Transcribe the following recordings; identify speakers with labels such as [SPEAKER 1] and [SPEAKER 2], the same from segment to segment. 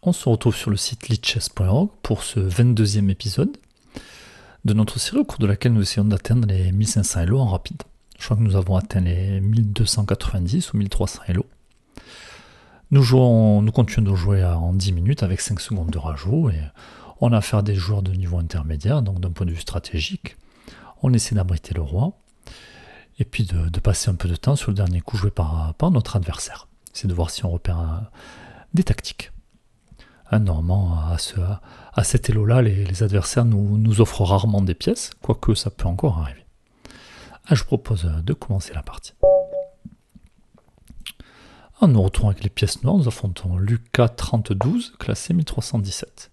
[SPEAKER 1] On se retrouve sur le site leadchess.org pour ce 22e épisode de notre série au cours de laquelle nous essayons d'atteindre les 1500 Elo en rapide. Je crois que nous avons atteint les 1290 ou 1300 Elo. Nous continuons de jouer en 10 minutes avec 5 secondes de rajout et on a affaire à des joueurs de niveau intermédiaire, donc d'un point de vue stratégique, on essaie d'abriter le roi et puis de passer un peu de temps sur le dernier coup joué par notre adversaire. C'est de voir si on repère des tactiques. Normalement, à cet elo-là, les adversaires nous offrent rarement des pièces, quoique ça peut encore arriver. Je propose de commencer la partie. Nous retrouvons avec les pièces noires, nous affrontons Lucas 3012, classé 1317.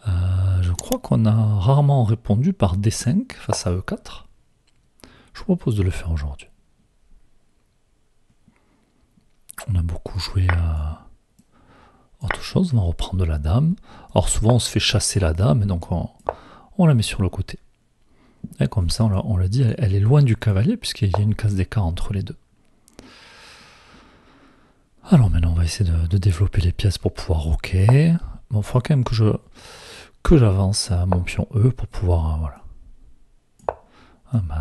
[SPEAKER 1] Je crois qu'on a rarement répondu par D5 face à E4. Je propose de le faire aujourd'hui. On a beaucoup joué à autre chose, on va reprendre la dame. Alors souvent on se fait chasser la dame et donc on la met sur le côté. Et comme ça on l'a dit, elle est loin du cavalier puisqu'il y a une case d'écart entre les deux. Alors maintenant on va essayer de développer les pièces pour pouvoir roquer. Bon, il faudra quand même que j'avance à mon pion E pour pouvoir voilà.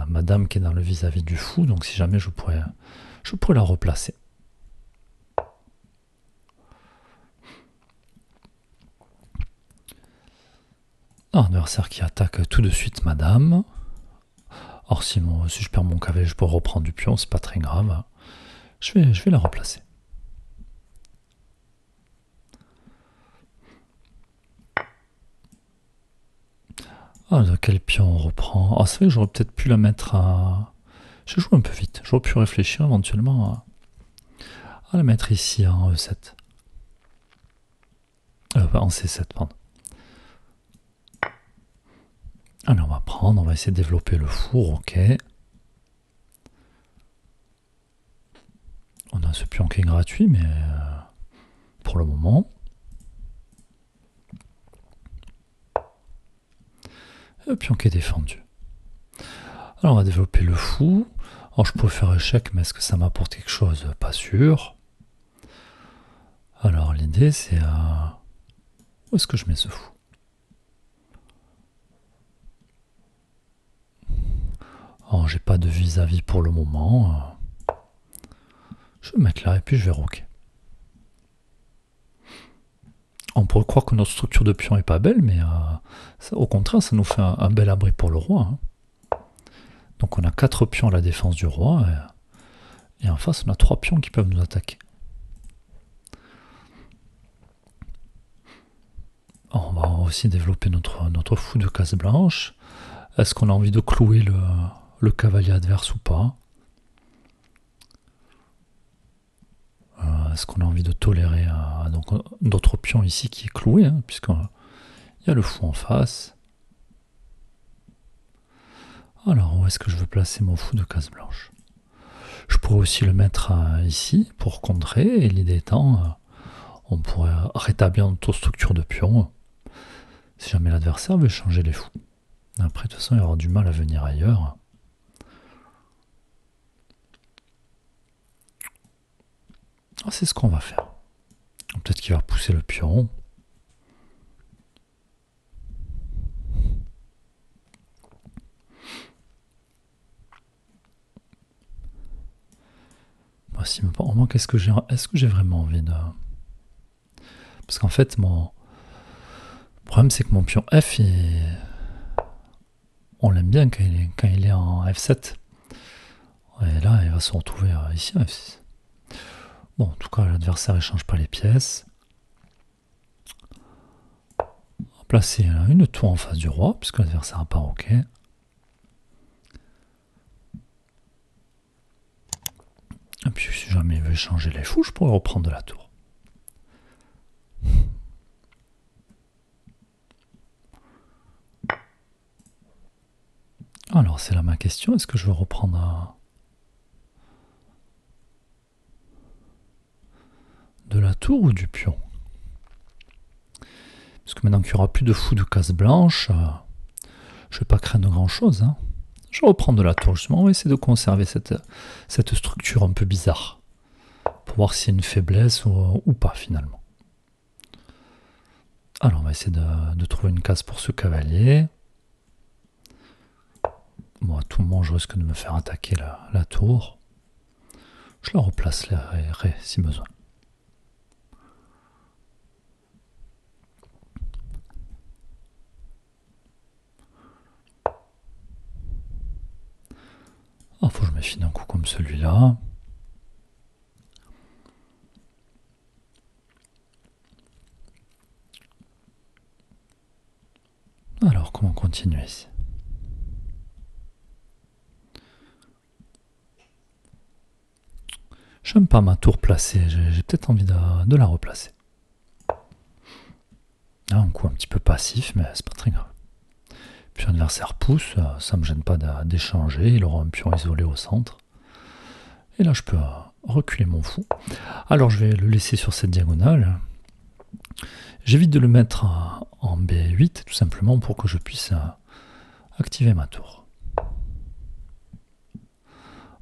[SPEAKER 1] Ma dame qui est dans le vis-à-vis du fou, donc si jamais je pourrais la replacer. Un adversaire qui attaque tout de suite ma dame. Or si je perds mon cavalier, je peux reprendre du pion, c'est pas très grave. Je vais la replacer. De quel pion on reprend? C'est vrai que j'aurais peut-être pu la mettre à... Je joue un peu vite. J'aurais pu réfléchir éventuellement à la mettre ici en E7. En C7, pardon. Allez, on va prendre, on va essayer de développer le four, ok. On a ce pion qui est gratuit, mais pour le moment. Et le pion qui est défendu. Alors on va développer le fou. Alors je pourrais faire échec, mais est-ce que ça m'apporte quelque chose? Pas sûr. Alors l'idée c'est... Où est-ce que je mets ce fou? Alors j'ai pas de vis-à-vis pour le moment. Je vais mettre là et puis je vais roquer. On pourrait croire que notre structure de pion est pas belle, mais au contraire, ça nous fait un bel abri pour le roi. Donc on a 4 pions à la défense du roi, et en face on a 3 pions qui peuvent nous attaquer. On va aussi développer notre fou de case blanche. Est-ce qu'on a envie de clouer le cavalier adverse ou pas? Est-ce qu'on a envie de tolérer notre pion ici qui est cloué, puisqu'il y a le fou en face. Alors, où est-ce que je veux placer mon fou de case blanche? Je pourrais aussi le mettre ici pour contrer, et l'idée étant, on pourrait rétablir notre structure de pion si jamais l'adversaire veut changer les fous. Après, de toute façon, il va avoir du mal à venir ailleurs. C'est ce qu'on va faire. Peut-être qu'il va pousser le pion. Si me manque, est-ce que j'ai vraiment envie de... Parce qu'en fait, mon problème, c'est que mon pion F, on l'aime bien quand il est en F7. Et là, il va se retrouver ici en F6. Bon, en tout cas, l'adversaire ne change pas les pièces. On va placer une tour en face du roi, puisque l'adversaire n'a pas OK. Et puis, si jamais il veut changer les fous, je pourrais reprendre de la tour. Alors, c'est là ma question. Est-ce que je veux reprendre de la tour ou du pion? Parce que maintenant qu'il n'y aura plus de fou de case blanche, je ne vais pas craindre grand-chose. Je reprends de la tour, justement. On va essayer de conserver cette structure un peu bizarre. Pour voir s'il y a une faiblesse ou pas, finalement. Alors on va essayer de trouver une case pour ce cavalier. Bon, à tout moment je risque de me faire attaquer la tour. Je la replacerai si besoin. Il faut que je méfie d'un coup comme celui-là. Alors, comment continuer ici? J'aime pas ma tour placée, j'ai peut-être envie de la replacer. Un coup un petit peu passif, mais c'est pas très grave. Puis l'adversaire pousse, ça me gêne pas d'échanger, il aura un pion isolé au centre. Et là je peux reculer mon fou. Alors je vais le laisser sur cette diagonale. J'évite de le mettre en B8 tout simplement pour que je puisse activer ma tour.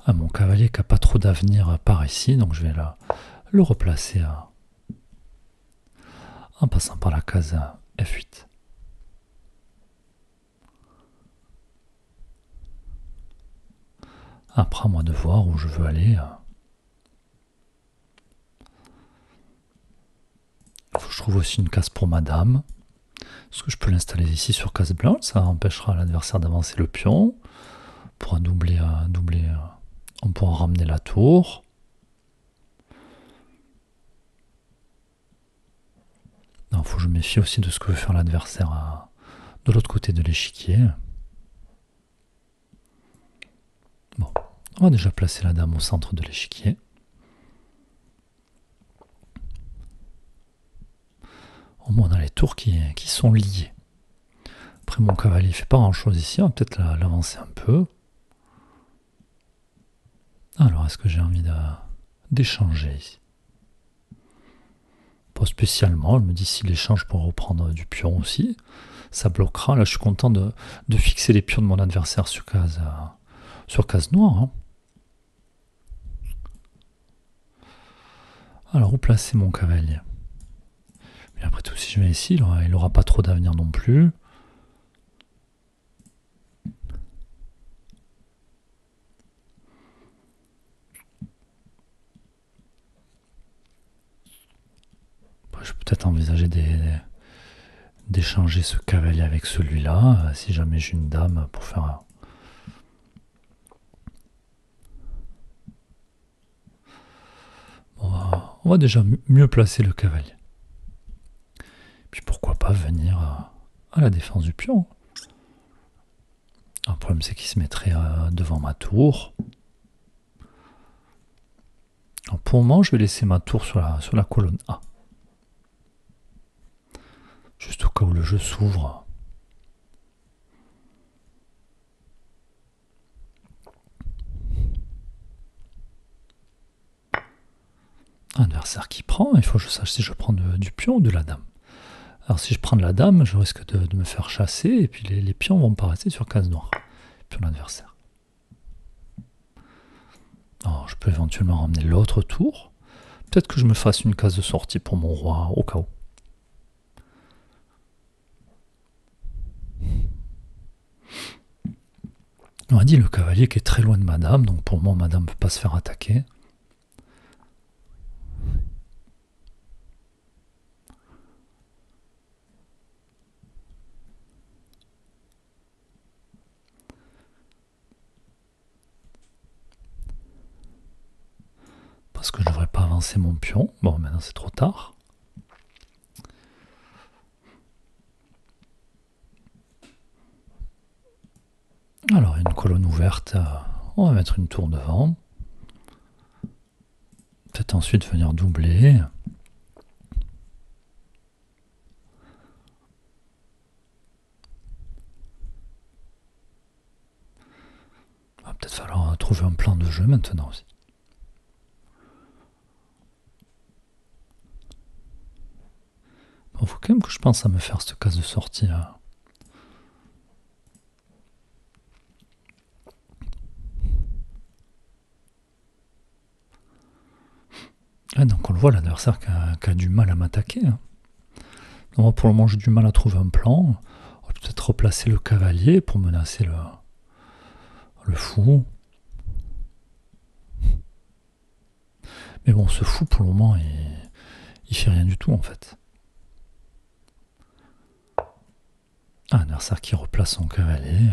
[SPEAKER 1] Mon cavalier qui n'a pas trop d'avenir par ici, donc je vais le replacer en passant par la case F8. Après, à moi de voir où je veux aller. Il faut que je trouve aussi une case pour ma dame. Est-ce que je peux l'installer ici sur case blanche? Ça empêchera l'adversaire d'avancer le pion. On pourra doubler, on pourra ramener la tour. Il faut que je me méfie aussi de ce que veut faire l'adversaire de l'autre côté de l'échiquier. Bon, on va déjà placer la dame au centre de l'échiquier. Au moins on a les tours qui sont liées. Après mon cavalier ne fait pas grand chose ici, on va peut-être l'avancer un peu. Alors est-ce que j'ai envie d'échanger ici? Pas spécialement, je me dis si l'échange pour reprendre du pion aussi, ça bloquera. Là je suis content de fixer les pions de mon adversaire sur case noire. Hein. Alors où placer mon cavalier? Mais après tout, si je mets ici, il n'aura pas trop d'avenir non plus. Je peux peut-être envisager d'échanger ce cavalier avec celui-là, si jamais j'ai une dame pour faire... Bon, on va déjà mieux placer le cavalier. Puis pourquoi pas venir à la défense du pion. Le problème c'est qu'il se mettrait devant ma tour. Alors, pour le moment, je vais laisser ma tour sur la colonne A. Juste au cas où le jeu s'ouvre. Un adversaire qui prend, il faut que je sache si je prends du pion ou de la dame. Alors si je prends de la dame, je risque de me faire chasser et puis les pions vont pas rester sur case noire. Pion l'adversaire. Alors je peux éventuellement ramener l'autre tour. Peut-être que je me fasse une case de sortie pour mon roi au cas où. On a dit le cavalier qui est très loin de madame, donc pour moi madame ne peut pas se faire attaquer. Parce que je ne devrais pas avancer mon pion. Bon, maintenant c'est trop tard. Alors une colonne ouverte, on va mettre une tour devant. Peut-être ensuite venir doubler. Il va peut-être falloir trouver un plan de jeu maintenant aussi. Il faut quand même que je pense à me faire cette case de sortie. Donc on le voit, l'adversaire qui a du mal à m'attaquer. Hein. Moi, pour le moment, j'ai du mal à trouver un plan. On va peut-être replacer le cavalier pour menacer le fou. Mais bon, ce fou, pour le moment, il fait rien du tout, en fait. Un adversaire qui replace son cavalier.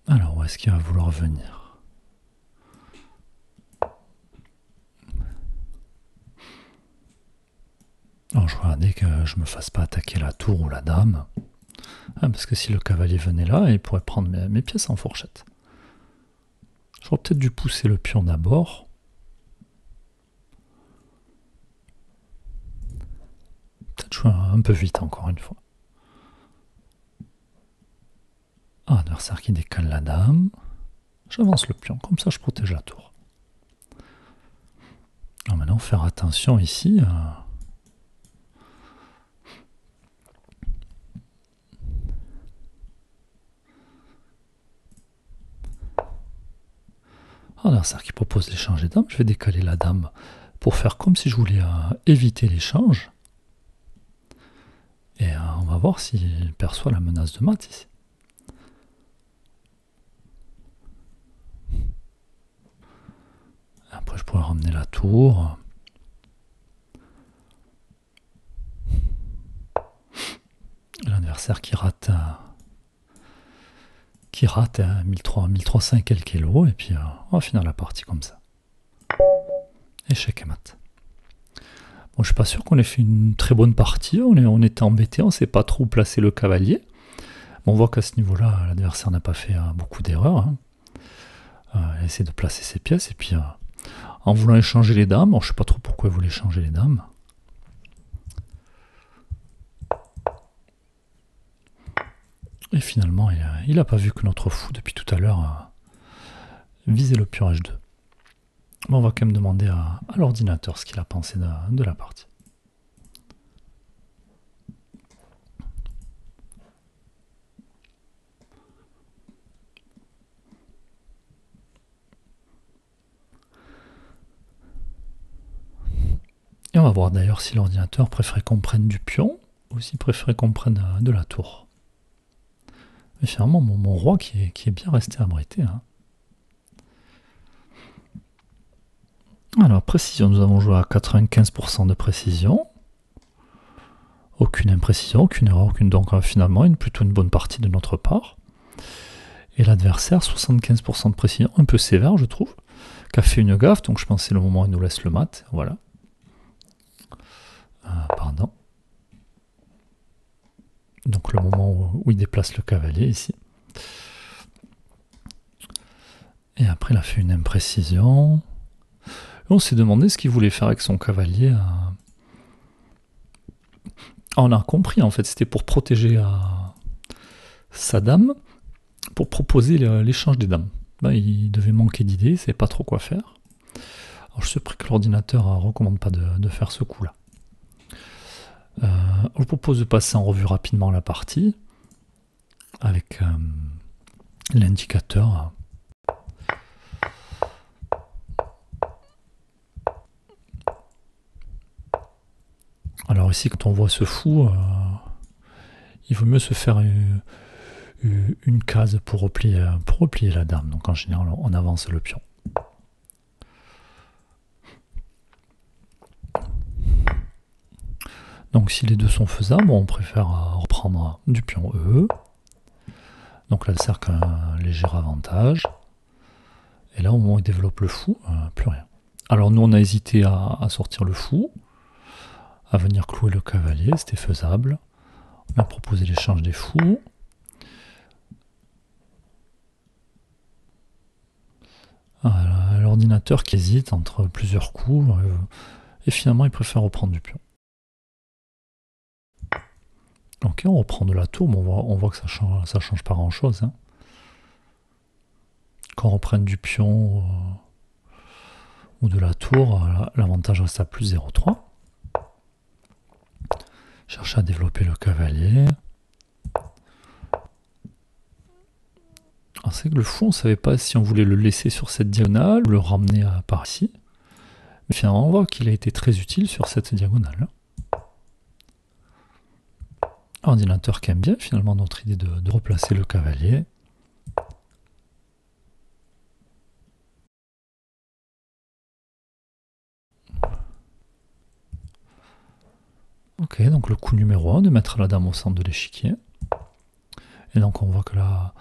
[SPEAKER 1] Alors, où est-ce qu'il va vouloir venir? Alors, je regardais que je me fasse pas attaquer la tour ou la dame. Parce que si le cavalier venait là, il pourrait prendre mes pièces en fourchette. J'aurais peut-être dû pousser le pion d'abord. Peut-être jouer un peu vite encore une fois. Adversaire qui décale la dame. J'avance le pion, comme ça je protège la tour. Alors maintenant, faire attention ici. Adversaire qui propose l'échange des dames. Je vais décaler la dame pour faire comme si je voulais éviter l'échange. Et on va voir s'il perçoit la menace de mat ici. Après, je pourrais ramener la tour. L'adversaire qui rate 1300 et quelques kilos. Et puis, on va finir la partie comme ça. Échec et mat. Bon, je suis pas sûr qu'on ait fait une très bonne partie. On était embêté, on ne sait pas trop où placer le cavalier. Bon, on voit qu'à ce niveau-là, l'adversaire n'a pas fait beaucoup d'erreurs. Il essaie de placer ses pièces. Et puis, en voulant échanger les dames, je ne sais pas trop pourquoi il voulait échanger les dames. Et finalement, il n'a pas vu que notre fou, depuis tout à l'heure, visait le pion H2. Bon, on va quand même demander à l'ordinateur ce qu'il a pensé de la partie. Et on va voir d'ailleurs si l'ordinateur préférait qu'on prenne du pion ou s'il préférait qu'on prenne de la tour. Mais finalement, mon roi qui est bien resté abrité. Alors, précision, nous avons joué à 95% de précision. Aucune imprécision, aucune erreur, donc finalement, plutôt une bonne partie de notre part. Et l'adversaire, 75% de précision, un peu sévère, je trouve, qui a fait une gaffe, donc je pense que c'est le moment où il nous laisse le mat. Voilà. Pardon. Donc le moment où il déplace le cavalier ici. Et après, il a fait une imprécision. Et on s'est demandé ce qu'il voulait faire avec son cavalier. On a compris, en fait, c'était pour protéger sa dame, pour proposer l'échange des dames. Là, il devait manquer d'idées, il ne savait pas trop quoi faire. Alors je suis surpris que l'ordinateur ne recommande pas de faire ce coup-là. On vous propose de passer en revue rapidement la partie avec l'indicateur. Alors ici, quand on voit ce fou, il vaut mieux se faire une case pour replier la dame. Donc en général, on avance le pion. Donc si les deux sont faisables, on préfère reprendre du pion E. Donc là, le cercle a un léger avantage. Et là, au moment où il développe le fou, plus rien. Alors nous, on a hésité à sortir le fou, à venir clouer le cavalier, c'était faisable. On a proposé l'échange des fous. L'ordinateur qui hésite entre plusieurs coups, et finalement, il préfère reprendre du pion. Ok, on reprend de la tour, mais on voit que ça change pas grand chose. Quand on reprenne du pion ou de la tour, l'avantage reste à plus 0,3. Chercher à développer le cavalier. C'est que le fou, on ne savait pas si on voulait le laisser sur cette diagonale ou le ramener par ici. Mais finalement, on voit qu'il a été très utile sur cette diagonale. Ordinateur qui aime bien finalement notre idée de replacer le cavalier. Ok, donc le coup numéro 1, de mettre la dame au centre de l'échiquier. Et donc on voit que là,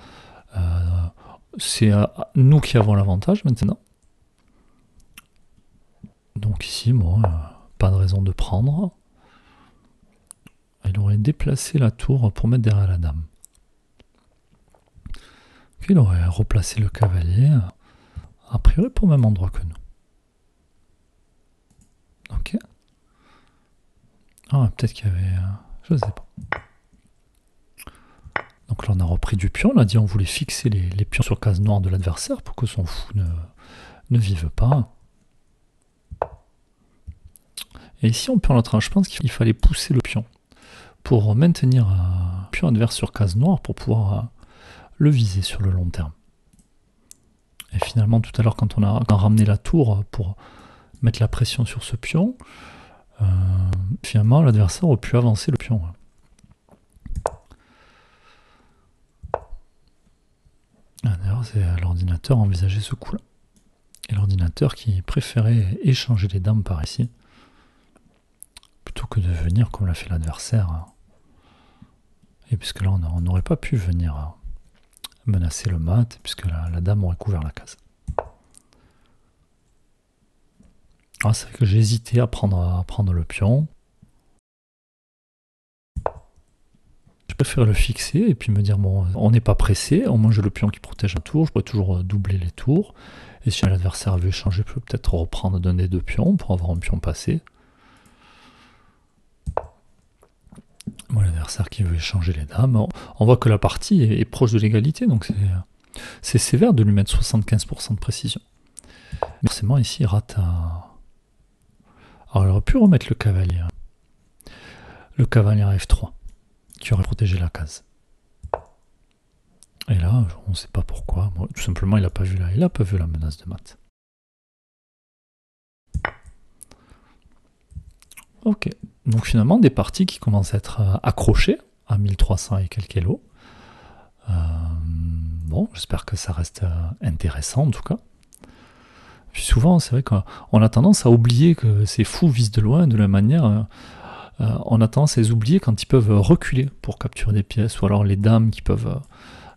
[SPEAKER 1] c'est nous qui avons l'avantage maintenant. Donc ici, bon, pas de raison de prendre. Il aurait déplacé la tour pour mettre derrière la dame. Il aurait replacé le cavalier, a priori pour le même endroit que nous. Ok. Ah, peut-être qu'il y avait... je ne sais pas. Donc là, on a repris du pion. On a dit on voulait fixer les pions sur case noire de l'adversaire pour que son fou ne vive pas. Et ici, on peut en train, je pense qu'il fallait pousser le pion pour maintenir un pion adverse sur case noire pour pouvoir le viser sur le long terme. Et finalement, tout à l'heure, quand on a ramené la tour pour mettre la pression sur ce pion, finalement, l'adversaire aurait pu avancer le pion. D'ailleurs, c'est l'ordinateur envisageait ce coup-là. Et l'ordinateur qui préférait échanger les dames par ici, plutôt que de venir comme l'a fait l'adversaire. Et puisque là, on n'aurait pas pu venir menacer le mat, puisque la dame aurait couvert la case. Ah, c'est vrai que j'ai hésité à prendre le pion. Je préfère le fixer et puis me dire, bon, on n'est pas pressé, au moins j'ai le pion qui protège un tour, je peux toujours doubler les tours. Et si l'adversaire veut échanger, je peux peut-être reprendre d'un des deux pions pour avoir un pion passé. Bon, l'adversaire qui veut échanger les dames. On voit que la partie est proche de l'égalité, donc c'est sévère de lui mettre 75% de précision. Mais forcément, ici, il rate un... Alors, il aurait pu remettre le cavalier. Le cavalier à F3, qui aurait protégé la case. Et là, on ne sait pas pourquoi. Bon, tout simplement, il n'a pas vu la menace de mat. Ok. Donc finalement, des parties qui commencent à être accrochées à 1300 et quelques kilos. Bon, j'espère que ça reste intéressant en tout cas. Puis souvent, c'est vrai qu'on a tendance à oublier que ces fous visent de loin, de la manière... on a tendance à les oublier quand ils peuvent reculer pour capturer des pièces, ou alors les dames qui peuvent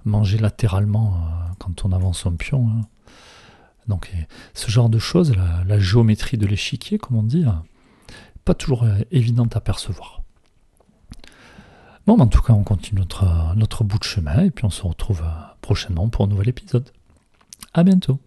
[SPEAKER 1] manger latéralement quand on avance un pion. Hein. Donc ce genre de choses, la géométrie de l'échiquier, comme on dit, pas toujours évidente à percevoir. Bon, en tout cas, on continue notre bout de chemin, et puis on se retrouve prochainement pour un nouvel épisode. À bientôt.